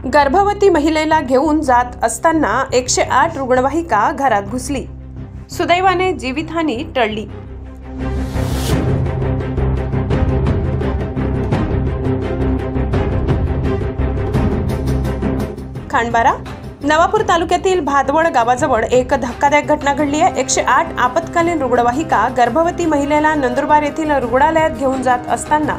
गर्भवती महिलेला घेऊन जात असताना 108 रुग्णवाहिका घरात घुसली। सुदैवाने जीवितहानी टळली। खांडबारा नवापूर तालुक्यातील भादवड गावाजवळ एक धक्कादायक घटना घडली आहे। 108 आपत्कालीन रुग्णवाहिका गर्भवती महिलेला नंदुरबार येथील रुग्णालयात घेऊन जात असताना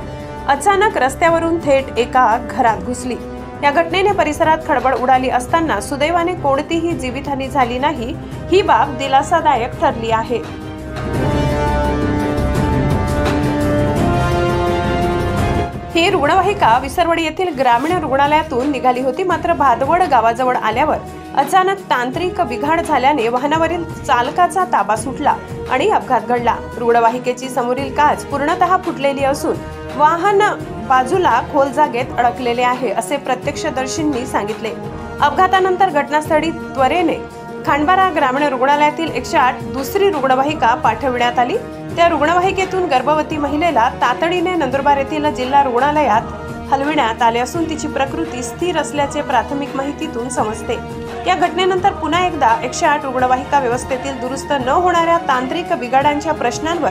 अचानक रस्त्यावरून थेट एका घरात घुसली। या घटनेने परिसरात खळबळ उडाली असताना सुदैवाने कोणतीही जीवितहानी झाली नाही। ही बाब दिलासादायक ठरली आहे। ही रुग्णवाहिका विसरवडी येथील ग्रामीण रुग्णालयातून निघाली होती, मात्र भादवड गावाजवळ आल्यावर अचानक तांत्रिक बिघाड झाल्याने वाहनावरील चालकाचा ताबा सुटला आणि अपघात घडला। रुग्णवाहिकेची समोरील काच पूर्णतः फुटलेली असून वाहन बाजूला खोल जागेत अडकलेले आहे, असे प्रत्यक्षदर्शींनी सांगितले। अपघातानंतर घटनास्थळी त्वरेने खांडबारा ग्रामीण रुग्णालयातील 108 दुसरी रुग्णवाहिका पाठविण्यात आली। त्या रुग्णवाहिकेतून गर्भवती महिलेला तातडीने नंदुरबार येथील जिल्हा रुग्णालयात हलविण्यात आले असून तिची प्रकृती स्थिर असल्याचे प्राथमिक माहितीतून समजते। या घटनेनंतर पुन्हा एकदा 108 रुग्णवाहिका व्यवस्थेतील दुरुस्त न होणाऱ्या तांत्रिक बिघाडांच्या प्रश्नांवर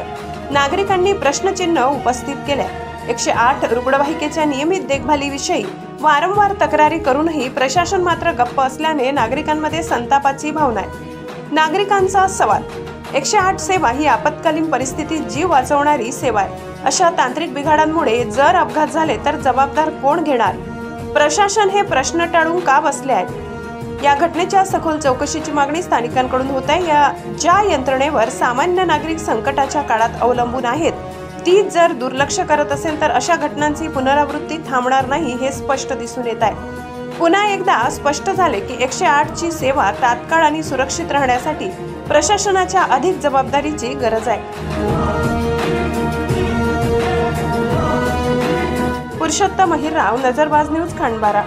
नागरिकांनी प्रश्नचिन्ह उपस्थित केले। 108 रुग्णवाहिकेच्या नियमित देखभालीविषयी वारंवार तक्रारी करूनही प्रशासन मात्र गप्प असल्याने नागरिकांमध्ये संतापाची भावना आहे। नागरिकांचा सवाल, 108 सेवा ही आपत्कालीन परिस्थितीत जीव वाचवणारी सेवा आहे। अशा तांत्रिक बिघाडांमुळे जर अपघात झाले तर जबाबदार कोण घेणार? प्रशासन हे प्रश्न टाळून का बसले आहे? या घटनेच्या सखोल चौकशीची मागणी स्थानिकांकडून होत आहे। ज्या यंत्रणेवर सामान्य नागरिक संकटाच्या काळात अवलंबून आहेत, ती जर दुर्लक्ष करत असेल तर अशा घटनांची पुनरावृत्ती थांबणार नाही, हे स्पष्ट दिसून येत आहे। पुन्हा एकदा स्पष्ट झाले की 108 ची सेवा तात्काळ आणि सुरक्षित राहण्यासाठी प्रशासनाच्या अधिक जबाबदारीची गरज आहे। पुरुषोत्तम अहिरराव, नजरबाज न्यूज, खांडबारा।